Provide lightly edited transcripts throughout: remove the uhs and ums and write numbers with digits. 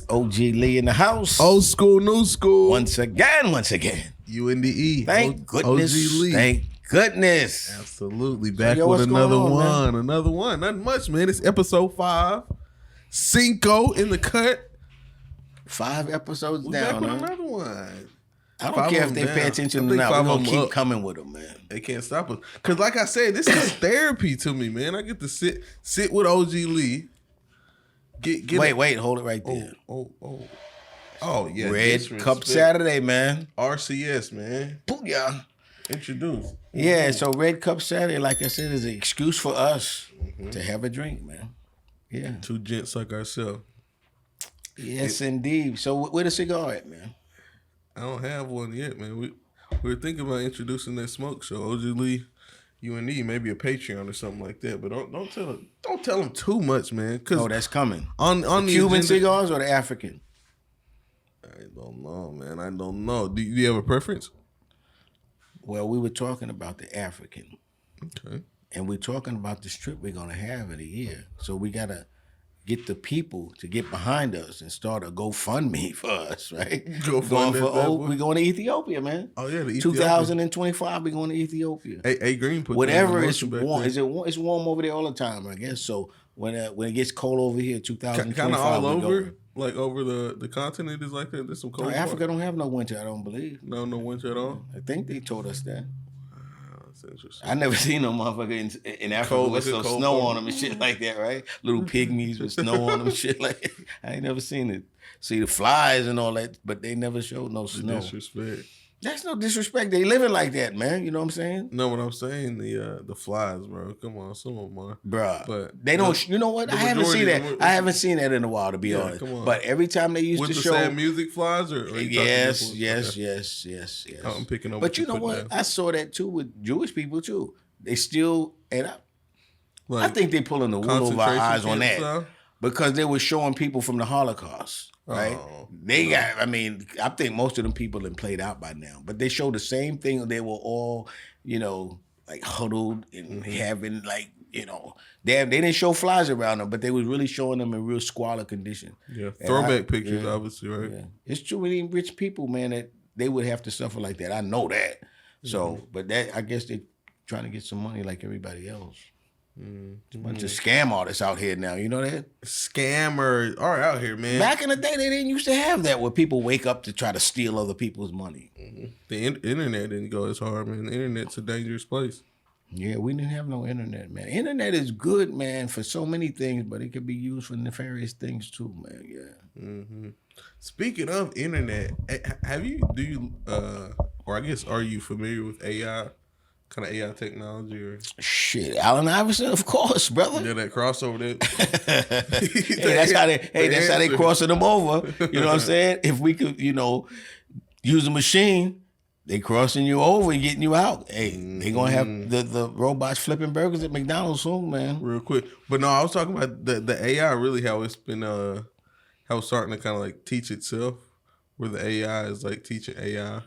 OG Lee in the house. Old school, new school. Once again. UNDE. Thank goodness. OG Lee. Thank goodness. Absolutely. Back yo, with what's another going on, one. Another one. Nothing much, man. It's episode 5. Cinco in the cut. 5 episodes We down. back with huh? another one. I don't care if they pay attention or not. We're going to keep coming with them, man. They can't stop us. Because like I said, this is therapy to me, man. I get to sit with OG Lee. Wait, hold it right there. Oh, yeah. Red Cup Saturday, man. RCS, man. Booyah. Introduce. Yeah, so Red Cup Saturday, like I said, is an excuse for us to have a drink, man. Yeah. 2 gents like ourselves. Yes, indeed. So where the cigar at, man? I don't have one yet, man. We were thinking about introducing that smoke show. OG Lee, UNE, maybe a Patreon or something like that. But don't tell them too much, man. Oh, that's coming. On the Cuban agenda, cigars or the African? I don't know, man. I don't know. Do you have a preference? Well, we were talking about the African. Okay. And we're talking about this trip we're going to have in a year. So we got to get the people to get behind us and start a GoFundMe for us, right? We're going to Ethiopia, man. Oh, yeah, the Ethiopia. 2025, we're going to Ethiopia. A Green put whatever it's warm. It's warm over there all the time, I guess. So when it gets cold over here, 2025, kind of all over, like over the continent is like that. There's some cold. No, Africa don't have no winter, I don't believe. No winter at all. I think they told us that. That's interesting. I never seen no motherfucker in Africa with some snow on them and shit like that, right? Little pygmies with snow on them and shit like that. I ain't never seen it. See the flies and all that, but they never showed no snow. Disrespect. That's no disrespect. They living like that, man. You know what I'm saying? No, what I'm saying, the flies, bro. Come on, some of them are. Bruh. But they don't, you know what? I haven't seen that. I haven't seen that in a while, to be honest. Come on. But every time they used with to the show. sad music flies? Or yes. I'm picking up. But you know what? I saw that too with Jewish people too. They still, and I think they pulling the wool over our eyes on that. Style? Because they were showing people from the Holocaust, right? I think most of them people have played out by now. But they showed the same thing. They were all, like huddled and having they didn't show flies around them, but they was really showing them in real squalid condition. Yeah, throwback pictures, obviously, right? Yeah. It's too many rich people, man, that they would have to suffer like that. I know that. So, but that, I guess they trying to get some money like everybody else. A bunch of scam artists out here now. You know that? Scammers are out here, man. Back in the day, they didn't used to have that where people wake up to try to steal other people's money. The internet didn't go as hard, man. The internet's a dangerous place. Yeah, we didn't have no internet, man. Internet is good, man, for so many things, but it could be used for nefarious things too, man. Yeah. Mm-hmm. Speaking of internet, are you familiar with AI? Kind of AI technology or shit, Allen Iverson, of course, brother. Yeah, that crossover. That's how they crossing them over. You know what I'm saying? If we could, use a machine, they crossing you over and getting you out. Hey, they gonna have the robots flipping burgers at McDonald's soon, man. Real quick, but no, I was talking about the AI. Really, how it's been how it's starting to kind of like teach itself, where the AI is like teaching AI.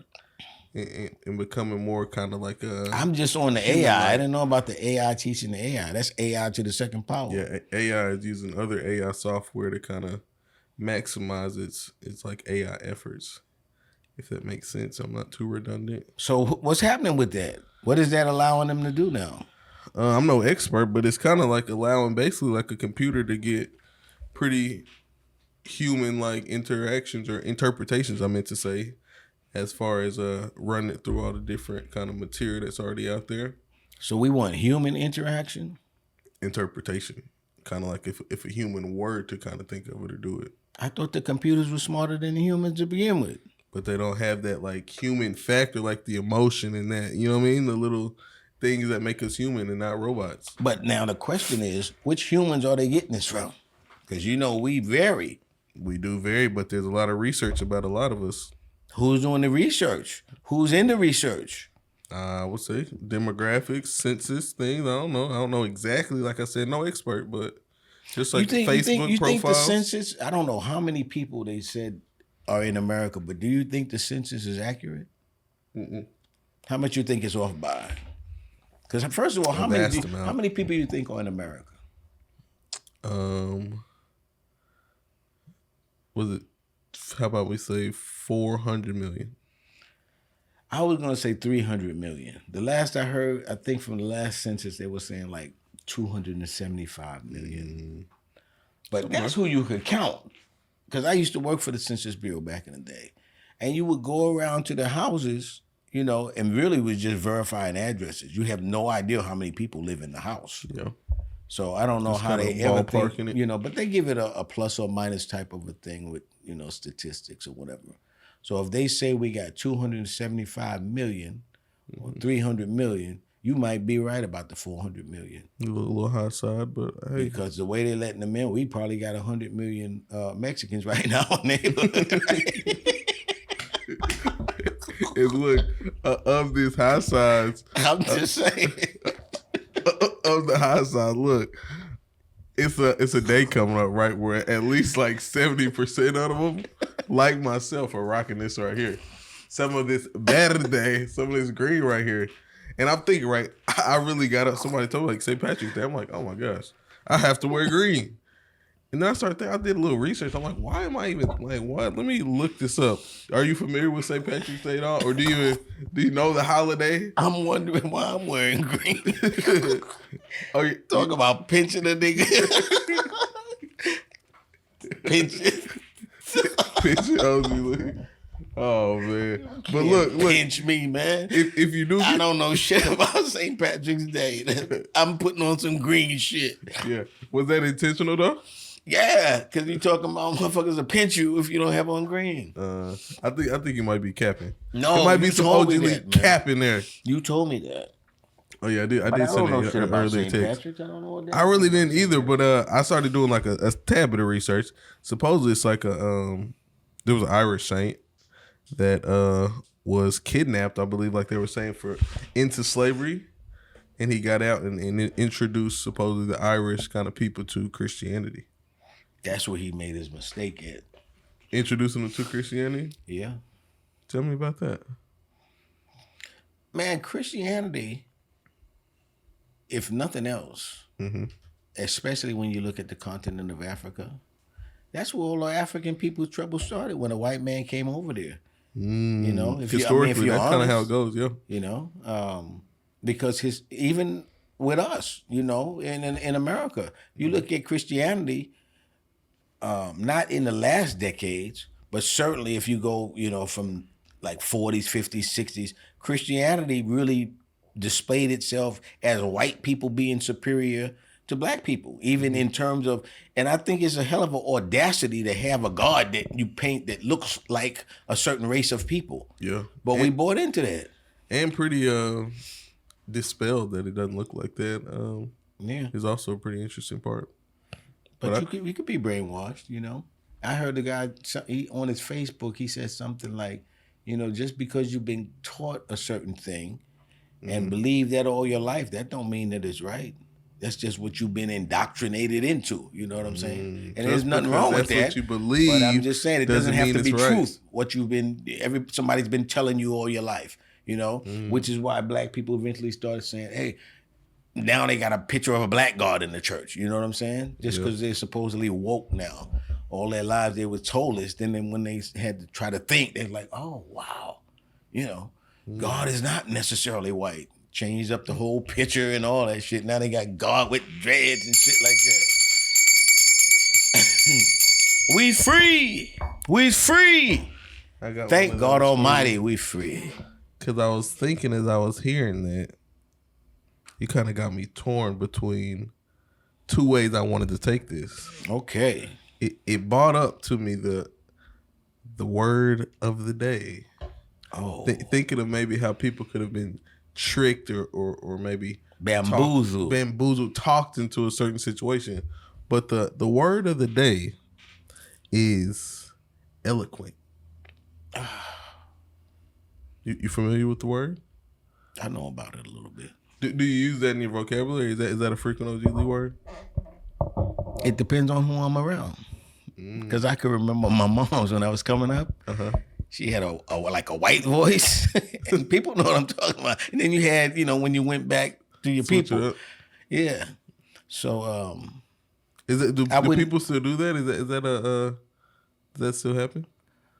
And becoming more kind of like a. I'm just on the AI. I didn't know about the AI teaching the AI. That's AI to the second power. Yeah, AI is using other AI software to kind of maximize its like AI efforts. If that makes sense, I'm not too redundant. So what's happening with that? What is that allowing them to do now? I'm no expert, but it's kind of like allowing basically like a computer to get pretty human like interactions or interpretations. I meant to say. As far as running it through all the different kind of material that's already out there. So we want human interaction? Interpretation. Kind of like if a human were to kind of think of it or do it. I thought the computers were smarter than the humans to begin with. But they don't have that like human factor, like the emotion and that, you know what I mean? The little things that make us human and not robots. But now the question is, which humans are they getting this from? Because we vary. We do vary, but there's a lot of research about a lot of us. Who's doing the research? Who's in the research? I would say demographics, census things. I don't know exactly. Like I said, no expert, but just like Facebook you profiles. Think the census? I don't know how many people they said are in America, but do you think the census is accurate? Mm-mm. How much you think it's off by? Because first of all, how many people you think are in America? Was it how about we say 400 million? I was gonna say 300 million. The last I heard, I think from the last census, they were saying like 275 million. But that's who you could count. Because I used to work for the Census Bureau back in the day, and you would go around to the houses, you know, and really was just verifying addresses. You have no idea how many people live in the house. Yeah. So I don't know Just how kinda they ever ballparking think, it. you know, but they give it a plus or minus type of a thing with, you know, statistics or whatever. So if they say we got 275 million or 300 million, you might be right about the 400 million. A little high side, but hey. Because the way they're letting them in, we probably got 100 million Mexicans right now in the neighborhood. And look, of this high sides, I'm just saying. of the high side, look, it's a day coming up, right, where at least like 70% of them, like myself, are rocking this right here. Some of this verde, some of this green right here. And I'm thinking, right, I really got up. Somebody told me, like, St. Patrick's Day. I'm like, oh my gosh, I have to wear green. And then I started thinking, I did a little research. I'm like, why am I even, like, what? Let me look this up. Are you familiar with St. Patrick's Day at all? Or do you know the holiday? I'm wondering why I'm wearing green. Oh, you Talk about pinching a nigga. Pinching. Oh man! But look, Pinch me, man. If you do, I don't know shit about St. Patrick's Day. I'm putting on some green shit. Yeah, was that intentional though? Yeah, because you talking about motherfuckers will pinch you if you don't have on green. I think you might be capping. No, there might be you some told me OG that, man. cap in there. You told me that. Oh yeah, I did But I send don't know shit an about early St. text. Patrick's. I don't know what that I really didn't either, but I started doing like a tad bit of research. Supposedly it's like there was an Irish saint that was kidnapped, I believe, like they were saying, into slavery, and he got out and introduced supposedly the Irish kind of people to Christianity. That's where he made his mistake at. Introducing them to Christianity? Yeah. Tell me about that. Man, Christianity, if nothing else, especially when you look at the continent of Africa, that's where all the African people's trouble started when a white man came over there. You know, historically, that's kind of how it goes. Yeah, you know, because even with us, you know, in America, you look at Christianity, not in the last decades, but certainly if you go, you know, from like 40s, 50s, 60s, Christianity really displayed itself as white people being superior to black people, even in terms of, and I think it's a hell of an audacity to have a God that you paint that looks like a certain race of people. Yeah. But we bought into that. And pretty dispelled that it doesn't look like that. Yeah. Is also a pretty interesting part. But you could be brainwashed, you know. I heard the guy on his Facebook, he said something like, you know, just because you've been taught a certain thing and believe that all your life, that don't mean that it's right. That's just what you've been indoctrinated into. You know what I'm saying? And there's nothing wrong with that. That's what you believe. But I'm just saying it doesn't have to be right. truth. What you've been, somebody's been telling you all your life. You know, which is why black people eventually started saying, "Hey, now they got a picture of a black God in the church." You know what I'm saying? Just because they're supposedly woke now, all their lives they were told this. Then when they had to try to think, they're like, "Oh wow, you know, God is not necessarily white." Changed up the whole picture and all that shit. Now they got God with dreads and shit like that. We free. We free. Thank God Almighty, we free. Because I was thinking as I was hearing that, you kind of got me torn between two ways I wanted to take this. Okay. It brought up to me the word of the day. Oh. Thinking of maybe how people could have been tricked or maybe bamboozled, talked into a certain situation. But the word of the day is eloquent. You familiar with the word? I know about it a little bit. Do you use that in your vocabulary? Is that a frequent OGly word? It depends on who I'm around. Because I can remember my mom's when I was coming up. She had a white voice, and people know what I'm talking about. And then you had, you know, when you went back to your people, yeah. So, is it? Do people still do that? Does that still happen?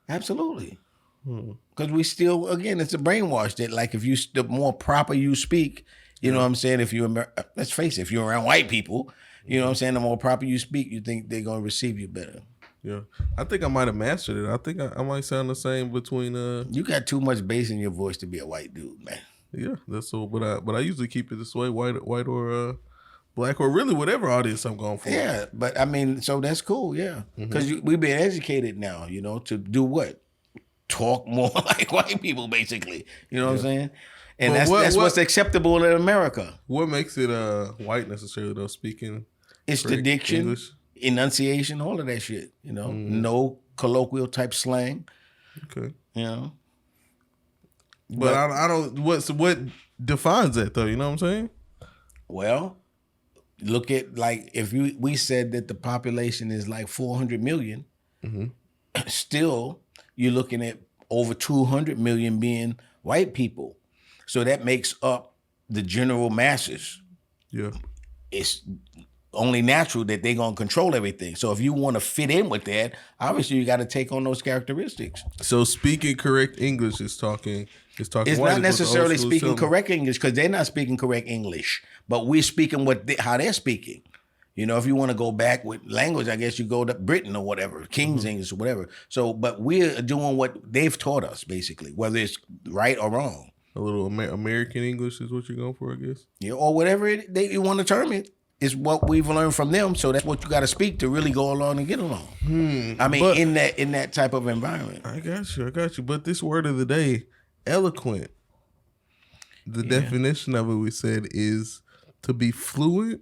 Absolutely. Because we still, again, it's a brainwash that, like, if you, the more proper you speak, you know what I'm saying? If you, let's face it, if you're around white people, you know what I'm saying? The more proper you speak, you think they're going to receive you better. Yeah. I think I might have mastered it. I think I might sound the same between. You got too much bass in your voice to be a white dude, man. Yeah, that's so. But I usually keep it this way, white or black, or really whatever audience I'm going for. Yeah, but I mean, so that's cool, yeah. Because we've been educated now, you know, to do what? Talk more like white people, basically. You know what I'm saying? And that's what's acceptable in America. What makes it white necessarily, though, speaking? It's the diction, English? Enunciation, all of that shit, you know? No colloquial type slang. Okay. You know? But I don't, what defines that, though, you know what I'm saying? Well, look at, like, if we said that the population is like 400 million, still you're looking at over 200 million being white people. So that makes up the general masses. Yeah. It's only natural that they're going to control everything. So if you want to fit in with that, obviously you got to take on those characteristics. So speaking correct English is talking. It's not necessarily speaking correct English, because they're not speaking correct English, but we're speaking how they're speaking. You know, if you want to go back with language, I guess you go to Britain or whatever, King's English or whatever. So, but we're doing what they've taught us, basically, whether it's right or wrong. A little American English is what you're going for, I guess. Yeah, or whatever you want to term it. It's what we've learned from them, so that's what you got to speak to really go along and get along. I mean, in that type of environment. I got you. But this word of the day, eloquent. The definition of it, we said, is to be fluent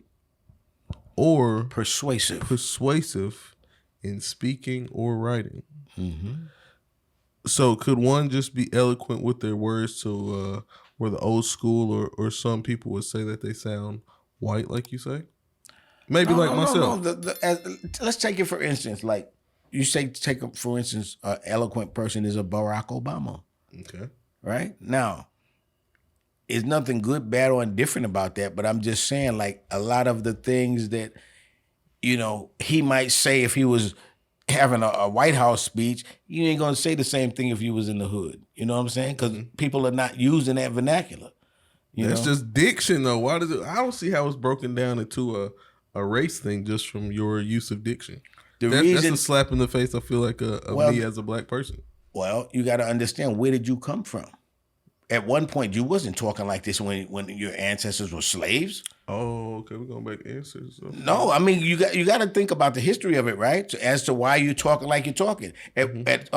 or persuasive in speaking or writing. So could one just be eloquent with their words to where the old school or some people would say that they sound white, like you say? Maybe myself. No. Let's take it for instance. Like you say, for instance, an eloquent person is a Barack Obama. Okay. Right? Now, there's nothing good, bad, or indifferent about that, but I'm just saying, like, a lot of the things that, you know, he might say if he was having a White House speech, you ain't going to say the same thing if you was in the hood. You know what I'm saying? Because people are not using that vernacular. That's just diction, though. Why does it? I don't see how it's broken down into a race thing just from your use of diction. That's a slap in the face, I feel like, me as a black person. Well, you got to understand, where did you come from? At one point, you wasn't talking like this when your ancestors were slaves. Oh, okay. We're going back to ancestors. Okay. No, I mean, you got to think about the history of it, right? As to why you're talking like you're talking. At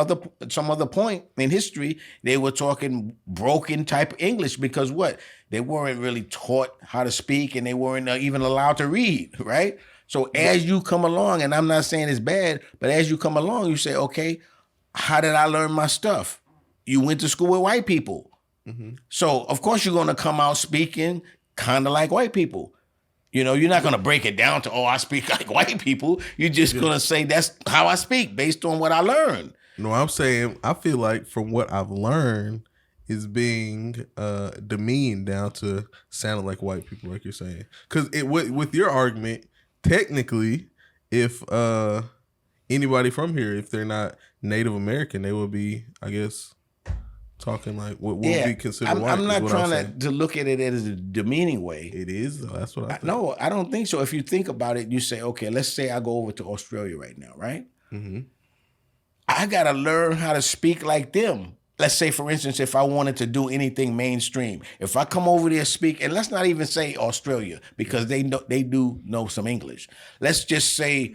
some other point in history, they were talking broken type English because what? They weren't really taught how to speak, and they weren't even allowed to read, right? So as you come along, and I'm not saying it's bad, but as you come along, you say, okay, how did I learn my stuff? You went to school with white people. So, of course, you're going to come out speaking kind of like white people. You know, you're not going to break it down to, I speak like white people. You're just going to say that's how I speak based on what I learned. No, I'm saying I feel like from what I've learned is being demeaned down to sounding like white people, like you're saying. Because with your argument, technically, if anybody from here, if they're not Native American, they would be, I guess, talking like what would be considered white. I'm not trying to look at it as a demeaning way. It is, though. That's what I think. No, I don't think so. If you think about it, you say, okay, let's say I go over to Australia right now, right? I got to learn how to speak like them. Let's say, for instance, if I wanted to do anything mainstream, if I come over there speak, and let's not even say Australia, because they do know some English. Let's just say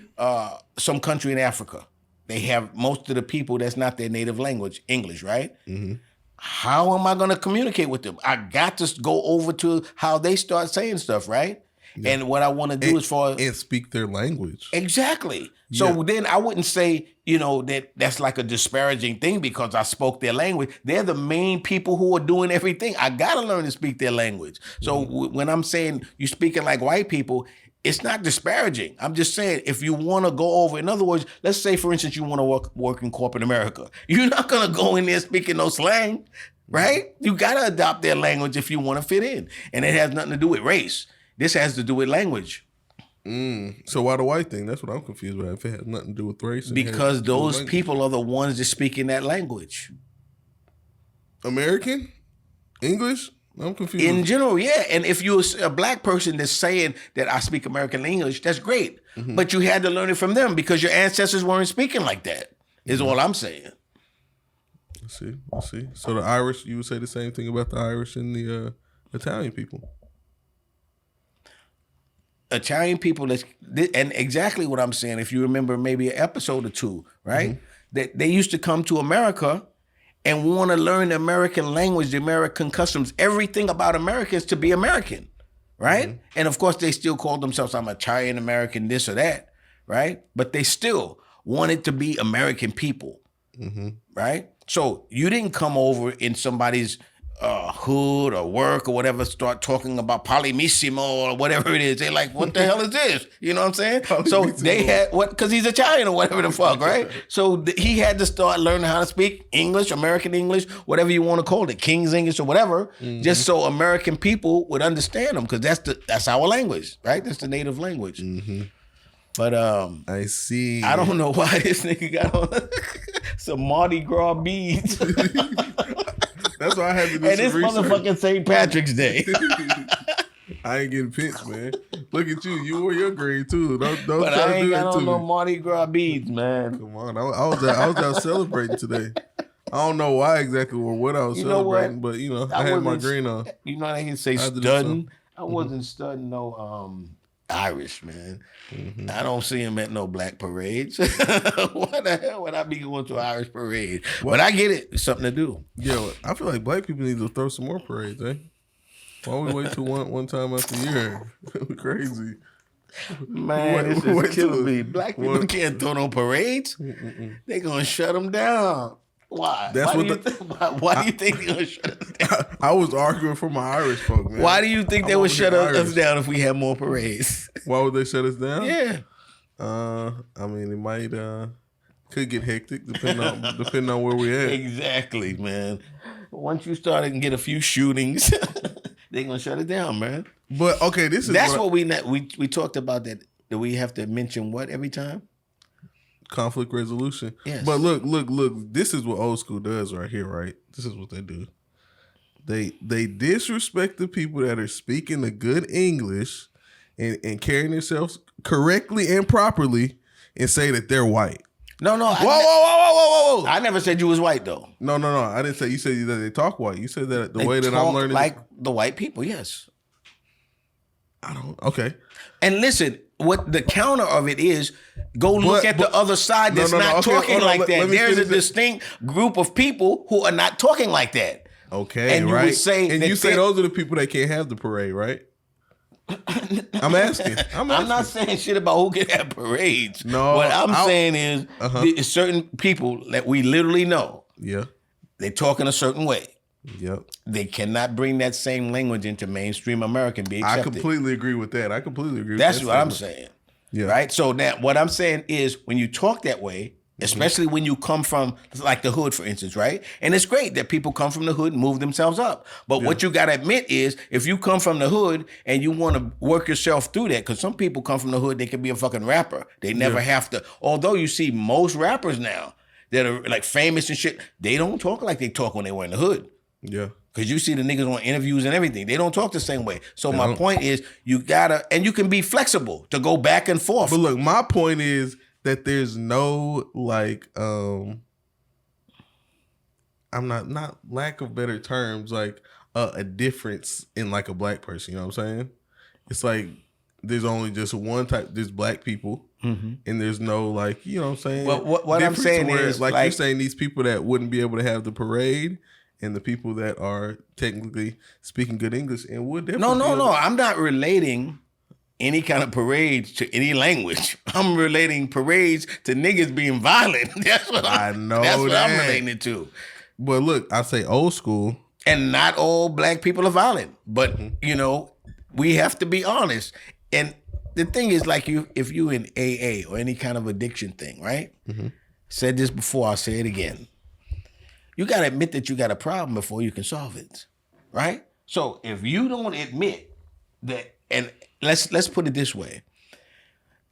some country in Africa. They have most of the people that's not their native language, English, right? How am I going to communicate with them? I got to go over to how they start saying stuff, right? Yeah. And what I want to do and speak their language. Exactly. So then I wouldn't say, that's like a disparaging thing because I spoke their language. They're the main people who are doing everything. I got to learn to speak their language. So when I'm saying you speaking like white people, it's not disparaging. I'm just saying, if you want to go over, in other words, let's say, for instance, you want to work in corporate America. You're not going to go in there speaking no slang, right? You got to adopt their language if you want to fit in. And it has nothing to do with race. This has to do with language. So why the white thing? That's what I'm confused about. If it has nothing to do with race. Because those people are the ones that speak in that language. American? English? I'm confused. In general, yeah. And if you're a black person that's saying that I speak American English, that's great. Mm-hmm. But you had to learn it from them because your ancestors weren't speaking like that, is all I'm saying. Let's see. So the Irish, you would say the same thing about the Irish and the Italian people. Italian people, and exactly what I'm saying, if you remember maybe an episode or two, right? Mm-hmm. That they used to come to America and want to learn the American language, the American customs, everything about Americans to be American, right? Mm-hmm. And of course, they still call themselves, I'm Italian American, this or that, right? But they still wanted to be American people, right? So you didn't come over in somebody's hood or work or whatever, start talking about Polymissimo or whatever it is. They're like, what the hell is this? You know what I'm saying? So they had, because he's Italian or whatever the fuck, right? So he had to start learning how to speak English, American English, whatever you want to call it, King's English or whatever, just so American people would understand them, because that's our language, right? That's the native language. But I see. I don't know why this nigga got on some Mardi Gras beads. That's why I had to do and some research. And it's motherfucking St. Patrick's Day. I ain't getting pinched, man. Look at you. You wore your grade too. Don't but try I to ain't do got that to no me. Mardi Gras beads, man. Come on. I was out celebrating today. I don't know why exactly or what I was celebrating, but I had my green on. You know, they can say studding. I wasn't studying no Irish, man. I don't see him at no black parades. What the hell would I be going to an Irish parade? But I get it. It's something to do. Yeah, I feel like black people need to throw some more parades, eh? Why we wait till one time after year? Crazy. Man, this is killing me. Black people can't throw no parades. They're going to shut them down. Why? Why do you think they're going to shut us down? I was arguing for my Irish folk, man. Why do you think they would shut us down if we had more parades? Why would they shut us down? Yeah. I mean, it might could get hectic depending on where we at. Exactly, man. Once you start and get a few shootings, they're gonna shut it down, man. But okay, that's what we talked about, that we have to mention what every time? Conflict resolution. Yes. But look. This is what old school does right here, right? This is what they do. They disrespect the people that are speaking the good English and carrying themselves correctly and properly, and say that they're white. No. Whoa. I never said you was white, though. No. I didn't say. You said that they talk white. You said that the way that I'm learning, like the white people. Yes. I don't. Okay. And listen, what the counter of it is, look at the other side that's not talking like that. There's a distinct group of people who are not talking like that. Okay, and you right. Would say and you say those are the people that can't have the parade, right? I'm asking. I'm not saying shit about who can have parades. No. What I'm saying is there's certain people that we literally know. Yeah. They talk in a certain way. Yep. They cannot bring that same language into mainstream America and be accepted. I completely agree with that. That's what I'm saying. Yeah. Right? So now what I'm saying is, when you talk that way, especially when you come from like the hood, for instance, right? And it's great that people come from the hood and move themselves up. But what you got to admit is, if you come from the hood and you want to work yourself through that, because some people come from the hood, they can be a fucking rapper. They never have to. Although you see most rappers now that are like famous and shit, they don't talk like they talk when they were in the hood. Yeah. Because you see the niggas on interviews and everything. They don't talk the same way. So my point is, you gotta, and you can be flexible to go back and forth. But look, my point is that there's no like, I'm not lack of better terms, like a difference in like a black person. You know what I'm saying? It's like there's only just one type. There's black people, and there's no like, you know what I'm saying? Well, what I'm saying is, like you're saying, these people that wouldn't be able to have the parade, and the people that are technically speaking good English and would definitely. No. I'm not relating any kind of parades to any language. I'm relating parades to niggas being violent. That's what I'm relating it to. But look, I say old school. And not all black people are violent. But, we have to be honest. And the thing is, like, if you in AA or any kind of addiction thing, right? Said this before, I'll say it again. You got to admit that you got a problem before you can solve it, right? So if you don't admit that, and let's put it this way.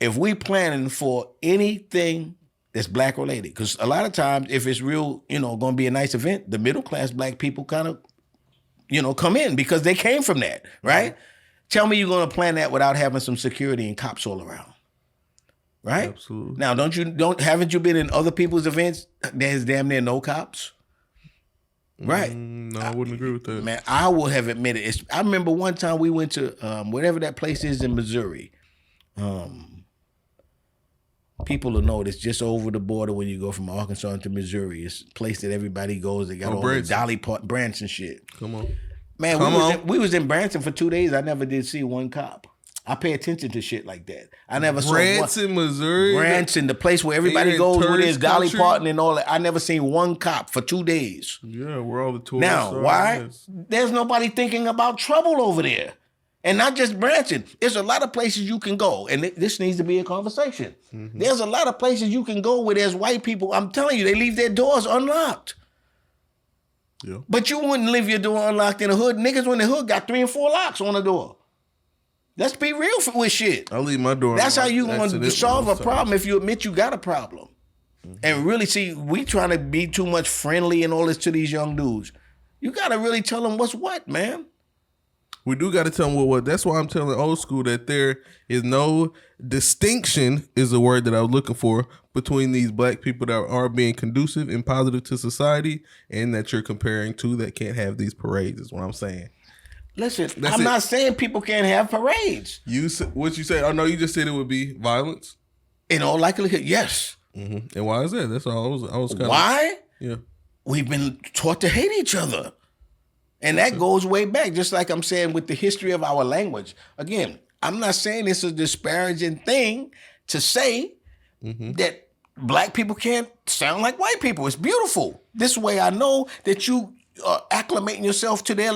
if we planning for anything that's black related, because a lot of times if it's real, going to be a nice event, the middle class black people kind of, come in because they came from that, right? Tell me you're going to plan that without having some security and cops all around, right? Absolutely. Now, haven't you been in other people's events? There's damn near no cops, right? No, I wouldn't agree with that. Man, I would have admitted. I remember one time we went to whatever that place is in Missouri. People will know it's just over the border when you go from Arkansas to Missouri. It's a place that everybody goes. They got all the Dolly Branson shit. Come on. Man, we was in Branson for 2 days. I never did see one cop. I pay attention to shit like that. I never saw Branson, Missouri? Branson, the place where everybody goes where there's Dolly Parton and all that. I never seen one cop for 2 days. Yeah, where all the tourists Now, why? There's nobody thinking about trouble over there. And not just Branson. There's a lot of places you can go. And this needs to be a conversation. Mm-hmm. There's a lot of places you can go where there's white people. I'm telling you, they leave their doors unlocked. Yeah. But you wouldn't leave your door unlocked in the hood. Niggas in the hood got 3 and 4 locks on the door. Let's be real with shit. I leave my door. That's how you going to solve a problem if you admit you got a problem. Mm-hmm. And really, see, we trying to be too much friendly and all this to these young dudes. You got to really tell them what's what, man. We do got to tell them what. That's why I'm telling old school that there is no distinction, is the word that I was looking for, between these black people that are being conducive and positive to society and that you're comparing to that can't have these parades, is what I'm saying. Listen, I'm not saying people can't have parades. What you say? Oh, no, you just said it would be violence? In all likelihood, yes. Mm-hmm. And why is that? That's all I was kind of... Why? Yeah. We've been taught to hate each other. And that goes way back, just like I'm saying with the history of our language. Again, I'm not saying it's a disparaging thing to say that black people can't sound like white people. It's beautiful. This way I know that you are acclimating yourself to their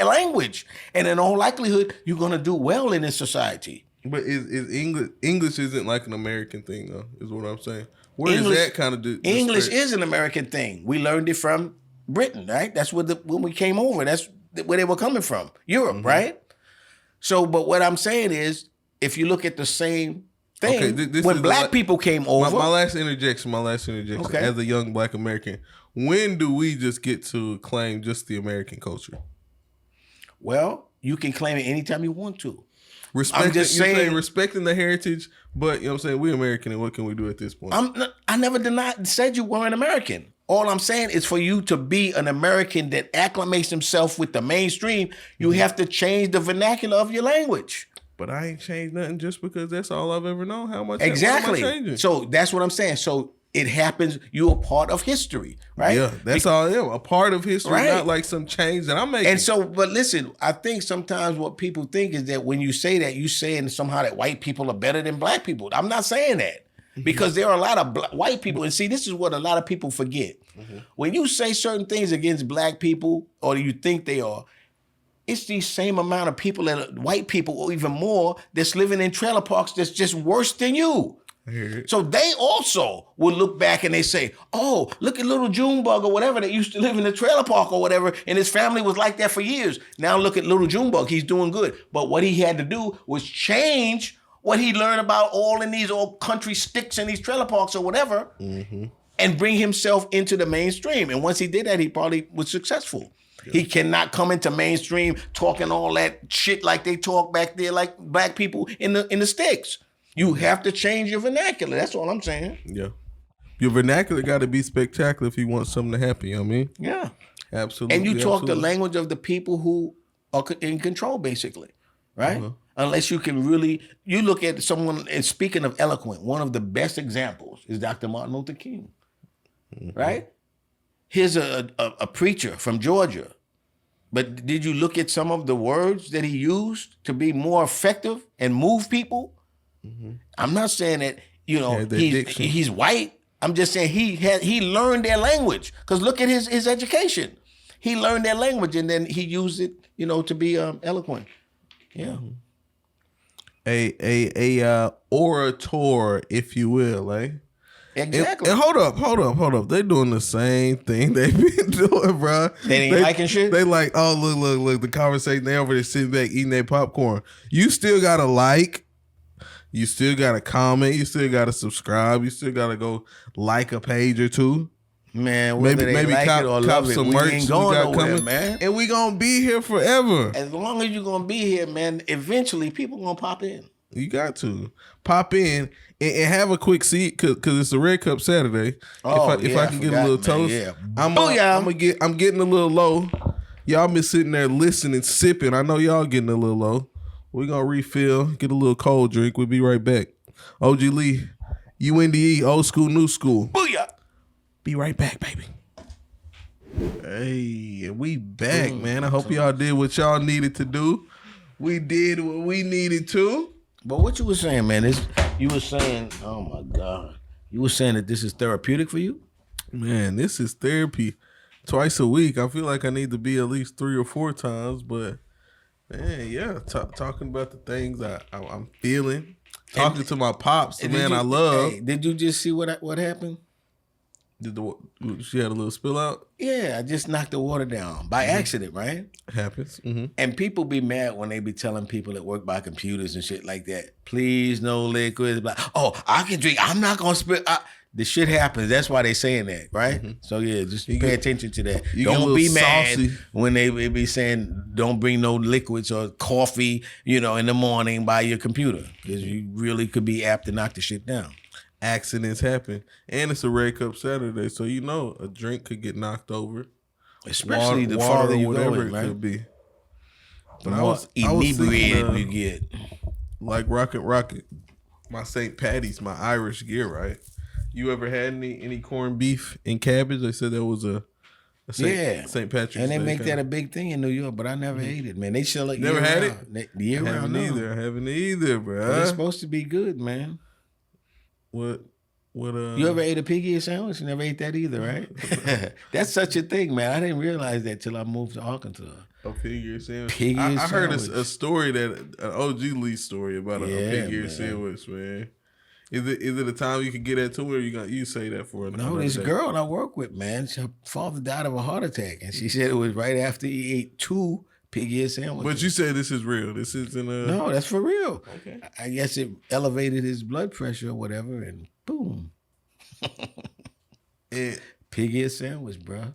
language. And in all likelihood, you're going to do well in this society. But is English isn't like an American thing, though, is what I'm saying. Where does that kind of English is an American thing. We learned it from Britain, right? That's when we came over. That's where they were coming from, Europe, right? So, but what I'm saying is, if you look at the same thing, when black people came over. My last interjection. Okay. As a young black American, when do we just get to claim just the American culture? Well, you can claim it anytime you want to. I'm just saying, respecting the heritage, but you know what I'm saying, we're American, and what can we do at this point? I never said you weren't American. All I'm saying is for you to be an American that acclimates himself with the mainstream, you have to change the vernacular of your language. But I ain't changed nothing just because that's all I've ever known. How much? Exactly. Am I changing? So that's what I'm saying. So it happens. You're a part of history, right? Yeah, that's all I am. A part of history, right. Not like some change that I'm making. And so, but listen, I think sometimes what people think is that when you say that, you're saying somehow that white people are better than black people. I'm not saying that. Because there are a lot of white people, and see, this is what a lot of people forget. Mm-hmm. When you say certain things against black people, or you think they are, it's the same amount of people that are white people, or even more, that's living in trailer parks that's just worse than you. So they also will look back and they say, oh, look at little Junebug or whatever that used to live in the trailer park or whatever, and his family was like that for years. Now look at little Junebug, he's doing good. But what he had to do was change what he learned about all in these old country sticks in these trailer parks or whatever, and bring himself into the mainstream. And once he did that, he probably was successful. Yeah. He cannot come into mainstream talking all that shit like they talk back there, like black people in the sticks. You have to change your vernacular. That's all I'm saying. Yeah. Your vernacular got to be spectacular if you want something to happen, you know what I mean? Yeah. Absolutely. And you talk the language of the people who are in control, basically, right? Unless you can really, you look at someone, and speaking of eloquent, one of the best examples is Dr. Martin Luther King, right? Here's a preacher from Georgia, but did you look at some of the words that he used to be more effective and move people? I'm not saying that, he's white. I'm just saying he learned their language, because look at his education. He learned their language and then he used it, to be eloquent. Yeah. A orator, if you will, eh? Exactly. And hold up. They doing the same thing they've been doing, bro. They ain't liking shit? They like, oh, look, the conversation, they over there sitting back eating their popcorn. You still gotta like, You still gotta comment. You still gotta subscribe. You still gotta go like a page or two. Man, whether they like it or love it, we ain't going nowhere, man. And we gonna be here forever. As long as you're gonna be here, man, eventually people gonna pop in. You got to pop in and have a quick seat because it's a Red Cup Saturday. If I can get a little toast, I'm getting a little low. Y'all been sitting there listening, sipping. I know y'all getting a little low. We're gonna refill, get a little cold drink. We'll be right back. OG Lee, UNDE, old school, new school. Booyah! Be right back, baby. Hey, we back, man. I hope y'all did what y'all needed to do. We did what we needed to. But what you were saying, man, you were saying, oh my God. You were saying that this is therapeutic for you? Man, this is therapy twice a week. I feel like I need to be at least 3 or 4 times, but man, yeah, talking about the things I'm feeling, talking to my pops, the man I love. Hey, did you just see what happened? She had a little spill out? Yeah, I just knocked the water down by accident, right? Happens. Mm-hmm. And people be mad when they be telling people that work by computers and shit like that, please, no liquids. Oh, I can drink. I'm not going to spill. The shit happens. That's why they saying that, right? Mm-hmm. So, yeah, just pay attention to that. Don't be mad when they be saying don't bring no liquids or coffee, in the morning by your computer because you really could be apt to knock the shit down. Accidents happen, and it's a Red Cup Saturday, so a drink could get knocked over, especially the farther you go, whatever it could be. But I was inebriated you get, like rocket, my St. Patty's, my Irish gear, right? You ever had any corned beef and cabbage? They said there was a St. Patrick's, and they make that a big thing in New York, but I never ate it, man. They sell it. Never had it. Year round, I haven't either, bro. But it's supposed to be good, man. What you ever ate a pig ear sandwich? You never ate that either, right? That's such a thing, man. I didn't realize that till I moved to Arkansas. A pig ear sandwich. I heard a story an OG Lee story about a pig ear sandwich, man. Is it a time you can get that to, or you say that for another No, this girl I work with, man, her father died of a heart attack, and she said it was right after he ate 2 pig ear sandwiches. But you said this is real. This isn't a... No, that's for real. Okay. I guess it elevated his blood pressure or whatever, and boom. Pig ear sandwich, bro.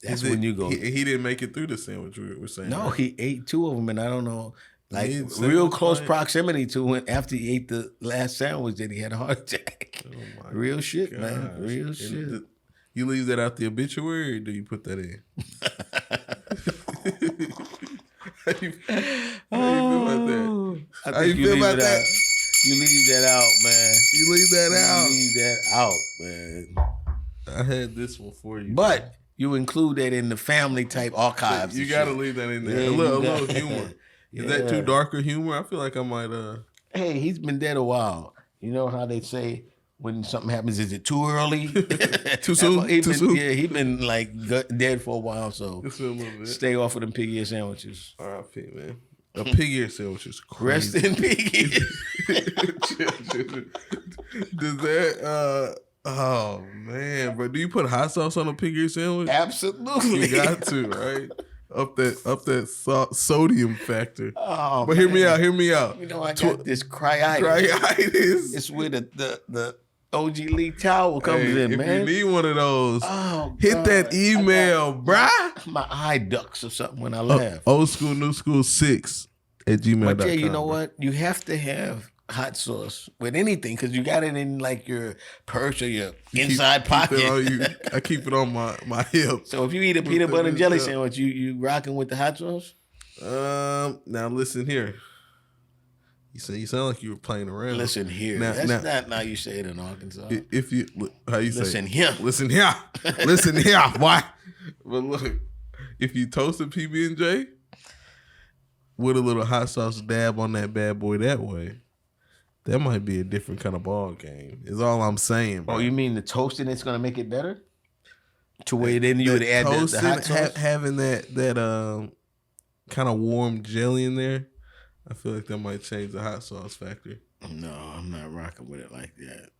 That's when you go. He didn't make it through the sandwich, we're saying. No, right? He ate 2 of them, and I don't know, like real close proximity to when after he ate the last sandwich that he had a heart attack. Oh real shit, gosh. Man. Real shit. You leave that out the obituary, or do you put that in? How you feel about that? How you feel about that? You leave that out, man. You leave that out. You leave that out, man. I had this one for you. But you include that in the family type archives. You got to leave that in there. Yeah, a little humor. Is that too darker humor? I feel like I might... Hey, he's been dead a while. You know how they say... When something happens, is it too early? Too soon? Too soon? Yeah, he been like dead for a while, so stay off of them pig ear sandwiches. R.I.P., man. A pig ear sandwich is crazy. Rest in pig ear. Does that, oh man, bro, do you put hot sauce on a pig ear sandwich? Absolutely. You got to, right? Up that sodium factor. Oh, but hear me out. You know, I got this cryitis. It's where the OG Lee towel comes in, man. If you need one of those, hit that email, bruh. My eye ducks or something when I laugh. oldschoolnewskool6@gmail.com. But yeah, you know what? You have to have hot sauce with anything because you got it in like your purse or your inside pocket. I keep it on my hip. So if you eat a peanut butter and jelly sandwich, you rocking with the hot sauce? Now listen here. You sound like you were playing around. Listen here. That's not how you say it in Arkansas. If you how you say listen here. Listen here. Listen here. Why? But look, if you toasted PB&J with a little hot sauce dab on that bad boy that way, that might be a different kind of ball game. Is all I'm saying, bro. Oh, you mean the toasting it's gonna make it better? To where then you would add the hot sauce? Having that kind of warm jelly in there, I feel like that might change the hot sauce factor. No, I'm not rocking with it like that.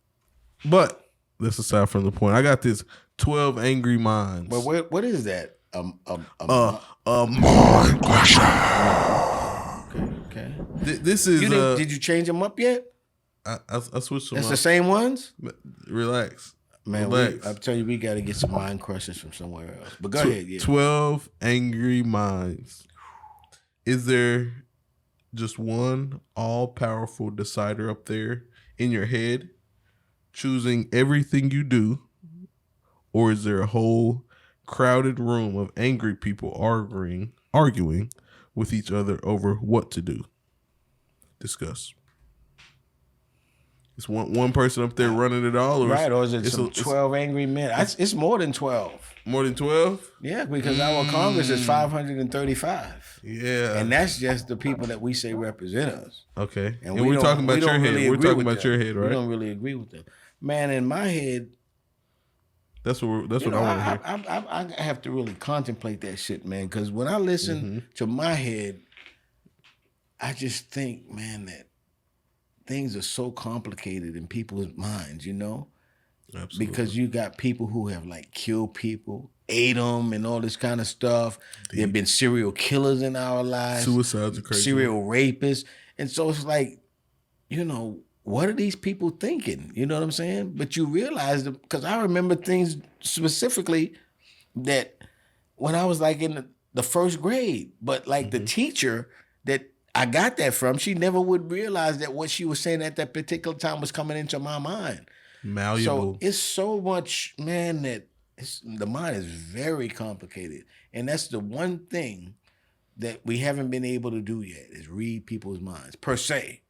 But that's aside from the point. I got this 12 Angry Minds. But what is that? Mind crusher. Okay. Okay. This is. Did you change them up yet? I switched them That's up. the same ones? Relax. Man, Relax. I'm telling you, we got to get some mind crushers from somewhere else. But go ahead, yeah. 12 Angry Minds. Is there just one all-powerful decider up there in your head choosing everything you do? Or is there a whole crowded room of angry people arguing with each other over what to do? Discuss. It's one person up there running it all, or is it some 12 angry men? It's more than 12. More than 12? Yeah, because our Congress is 535. Yeah. And that's just the people that we say represent us. Okay. And we're talking about your head. We're talking about your head, right? We don't really agree with them. Man, in my head, that's what I want to hear. I have to really contemplate that shit, man, because when I listen to my head, I just think, man, that things are so complicated in people's minds, you know? Absolutely. Because you got people who have like killed people, ate them, and all this kind of stuff. There have been serial killers in our lives. Suicides are crazy. Serial rapists. And so it's like, you know, what are these people thinking? You know what I'm saying? But you realize, because I remember things specifically that when I was like in the first grade, but like the teacher that I got that from, she never would realize that what she was saying at that particular time was coming into my mind. Malleable. So it's so much, man, that the mind is very complicated. And that's the one thing that we haven't been able to do yet, is read people's minds, per se.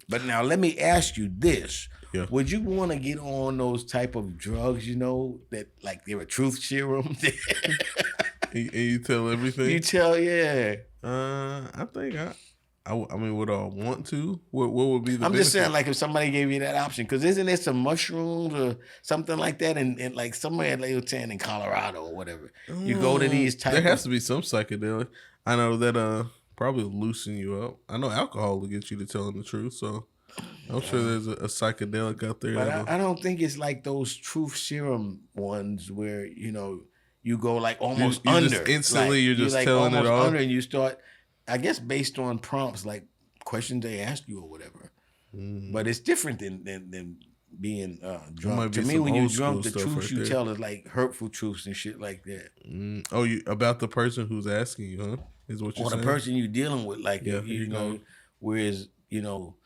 But now let me ask you this. Yeah. Would you want to get on those type of drugs, you know, that like they're a truth serum? And you tell everything? You tell, yeah. I think I mean, would I want to? What would be the I'm benefit? just saying, like, if somebody gave you that option, because isn't there some mushrooms or something like that, and like somewhere they were saying in Colorado or whatever, you go to these type. There has to be some psychedelic. I know that probably will loosen you up. I know alcohol will get you to telling the truth, so I'm sure there's a psychedelic out there. But I don't think it's like those truth serum ones where, you know, you go like almost you under. Just instantly, like, you're just like telling it all. Under, and you start, I guess, based on prompts, like questions they ask you or whatever. But it's different than being drunk. To me, when you're drunk, the truths you tell is like hurtful truths and shit like that. Oh, you about the person who's asking you, huh? Is what you're saying? Or the person you're dealing with, like, you know. Whereas, you know,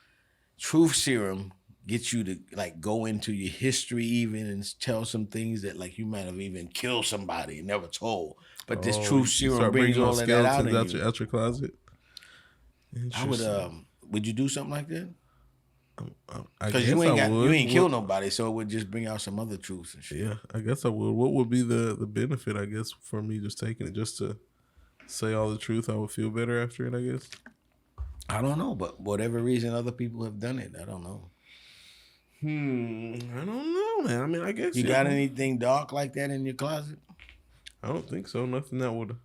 truth serum gets you to like go into your history even and tell some things that like you might have even killed somebody and never told. But this truth serum brings all of that out of you. Out your closet. I would you do something like that? Because you ain't killed nobody, so it would just bring out some other truths and shit. Yeah, I guess I would. What would be the benefit, I guess, for me just taking it just to say all the truth? I would feel better after it, I guess. I don't know, but whatever reason other people have done it, I don't know. I don't know, man. I mean, I guess you got anything dark like that in your closet? I don't think so. Nothing that would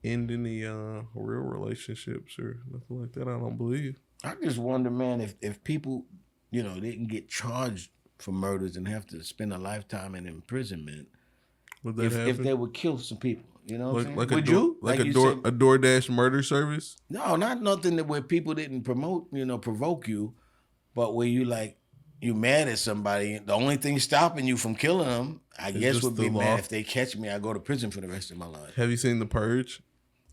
end any real relationships or nothing like that. I don't believe. I just wonder, man, if people, you know, didn't get charged for murders and have to spend a lifetime in imprisonment, would that happen? If they would kill some people, you know what I'm saying? Would you? Like a DoorDash murder service? No, not nothing where people didn't provoke you, but where you like, you mad at somebody. The only thing stopping you from killing them, I guess, would be mad if they catch me. I go to prison for the rest of my life. Have you seen The Purge?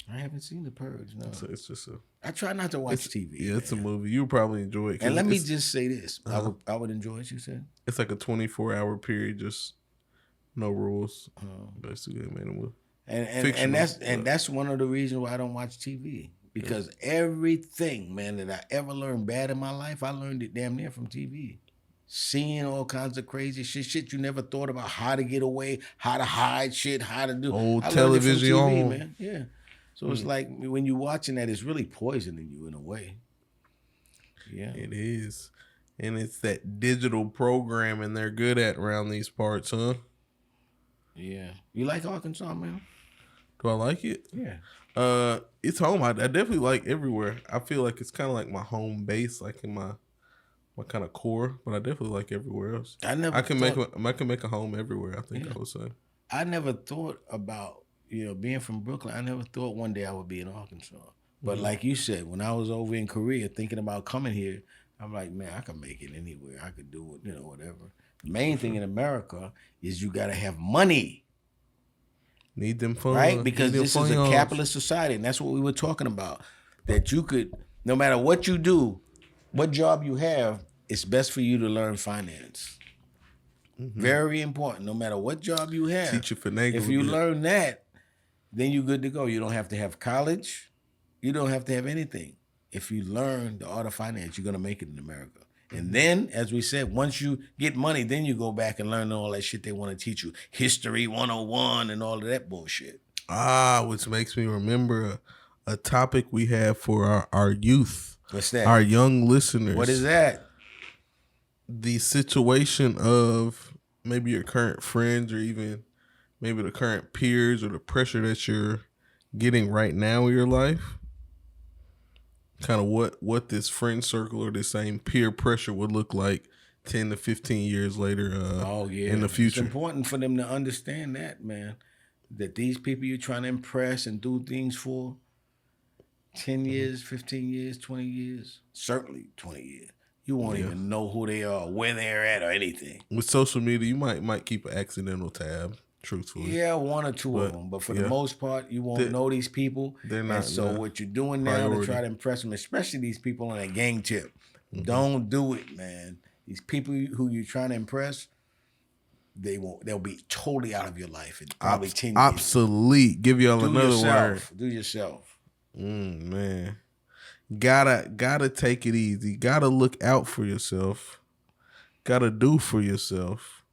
I haven't seen The Purge. No, it's just I try not to watch TV. Yeah, it's a movie. You would probably enjoy it. And let me just say this: I would enjoy it. You said it's like a 24-hour period, just no rules. Basically, made a movie. And that's one of the reasons why I don't watch TV, because everything, man, that I ever learned bad in my life, I learned it damn near from TV. Seeing all kinds of crazy shit you never thought about, how to get away, how to hide shit, how to do. Old television, TV, man. Yeah. So it's like when you're watching that, it's really poisoning you in a way. Yeah. It is. And it's that digital programming they're good at around these parts, huh? Yeah. You like Arkansas, man? Do I like it? Yeah. It's home. I definitely like everywhere. I feel like it's kind of like my home base, like in my kind of core, but I definitely like everywhere else. I can make a home everywhere, I think. I would say. I never thought about, being from Brooklyn. I never thought one day I would be in Arkansas. But like you said, when I was over in Korea thinking about coming here, I'm like, man, I can make it anywhere. I could do it, whatever. The main thing in America is you got to have money. Need them funds. Right? Because this is a capitalist society, and that's what we were talking about. That you could, no matter what you do, what job you have, it's best for you to learn finance. Very important. No matter what job you have. Teach you finagle. If you learn that, then you're good to go. You don't have to have college. You don't have to have anything. If you learn the art of finance, you're going to make it in America. And then, as we said, once you get money, then you go back and learn all that shit they want to teach you. History 101 and all of that bullshit. Which makes me remember a topic we have for our youth. What's that? Our young listeners. What is that? The situation of maybe your current friends or even maybe the current peers or the pressure that you're getting right now in your life. Kind of what this friend circle or this same peer pressure would look like 10 to 15 years later in the future. It's important for them to understand that, man, that these people you're trying to impress and do things for 10 years, 15 years, 20 years, certainly 20 years. You won't even know who they are, where they're at, or anything. With social media, you might keep an accidental tab, truthfully. Yeah, one or two of them. But for the most part, you won't know these people. They're not. And so what you're doing now to try to impress them, especially these people on a gang tip, don't do it, man. These people who you're trying to impress, they'll be totally out of your life in probably 10 years. Obsolete. Give y'all another word. Do yourself. Man. Gotta take it easy. Gotta look out for yourself. Gotta do for yourself.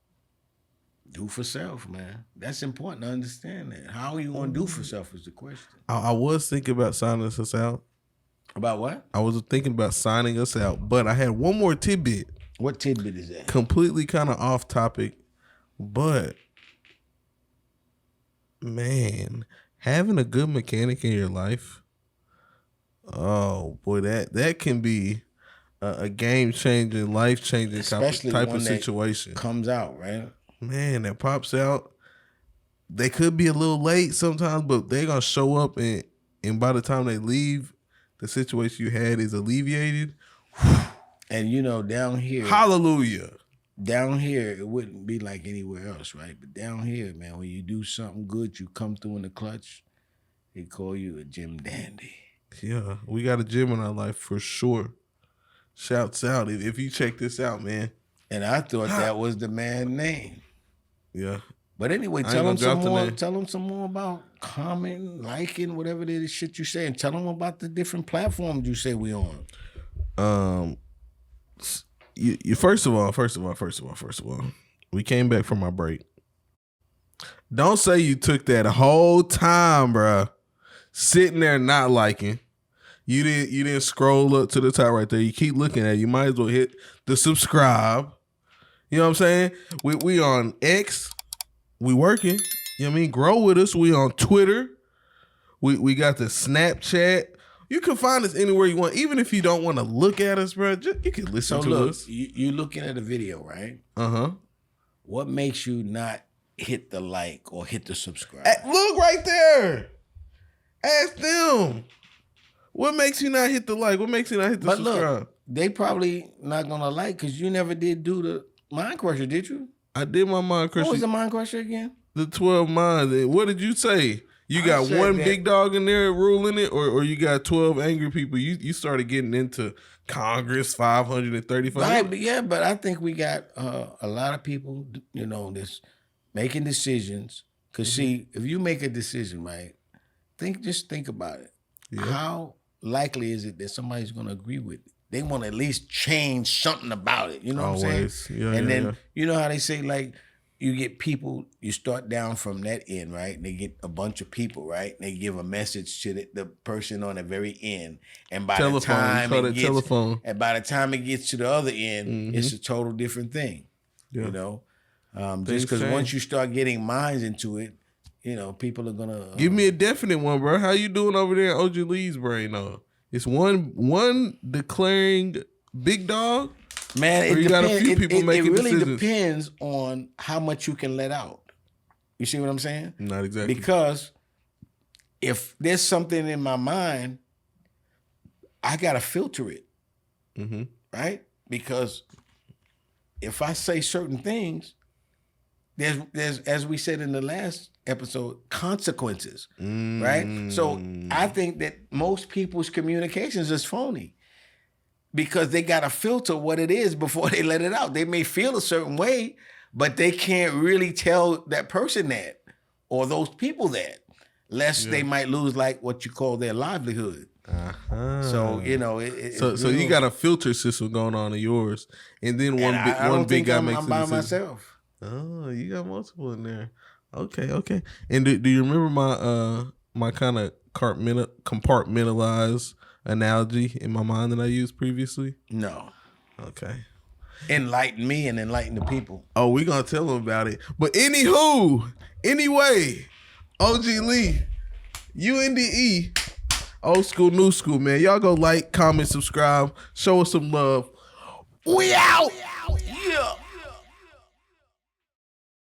Do for self, man. That's important to understand that. How are you going to do for self is the question. I was thinking about signing us out. About what? I was thinking about signing us out, but I had one more tidbit. What tidbit is that? Completely kind of off topic, but man, having a good mechanic in your life, oh boy, that can be a game changing, life changing type of situation. Comes out, right? Man, that pops out. They could be a little late sometimes, but they're gonna show up, and by the time they leave, the situation you had is alleviated. And down here, hallelujah. Down here, it wouldn't be like anywhere else, right? But down here, man, when you do something good, you come through in the clutch, they call you a gym dandy. Yeah, we got a gym in our life for sure. Shouts out if you check this out, man. And I thought that was the man's name. Yeah. But anyway, tell them some more. Tell them some more about commenting, liking, whatever it is shit you say, and tell them about the different platforms you say we on. You first of all, we came back from our break. Don't say you took that whole time, bro, sitting there not liking. You didn't scroll up to the top right there. You keep looking at it. You might as well hit the subscribe. You know what I'm saying? We on X. We working. You know what I mean? Grow with us. We on Twitter. We got the Snapchat. You can find us anywhere you want. Even if you don't want to look at us, bro, you can listen to us. You looking at a video, right? Uh-huh. What makes you not hit the like or hit the subscribe? Look right there. Ask them. What makes you not hit the like? What makes you not hit the subscribe? Look, they probably not going to like because you never did do the mind crusher, did you? I did my mind crusher. What was the mind crusher again? The 12 minds. What did you say? You got one big dog in there ruling it, or you got 12 angry people? You started getting into Congress 535. Right, but I think we got a lot of people, that's making decisions. Because see, if you make a decision, right, just think about it. Yeah. How likely is it that somebody's going to agree with it? They want to at least change something about it. You know what I'm saying? Yeah, and then you know how they say, like, you get people, you start down from that end, right? And they get a bunch of people, right? And they give a message to the person on the very end. And by the time it gets to the other end, it's a total different thing. Yeah. Just because once you start getting minds into it, people are gonna give me a definite one, bro. How you doing over there in OG Lee's brain? It's one declaring big dog. Man, it really depends on how much you can let out. You see what I'm saying? Not exactly. Because if there's something in my mind I gotta filter it, right? Because if I say certain things, there's as we said in the last episode, consequences, right? So I think that most people's communications is phony because they gotta filter what it is before they let it out. They may feel a certain way, but they can't really tell that person that or those people that, lest they might lose like what you call their livelihood. So you know, so you got a filter system going on in yours, and then one big guy makes I'm by myself. Oh, you got multiple in there. Okay. And do you remember my kind of compartmentalized analogy in my mind that I used previously? No. Okay. Enlighten me and enlighten the people. Oh, we gonna tell them about it. But anyway, OG Lee, UNDE, old school, new school, man. Y'all go like, comment, subscribe, show us some love. We out.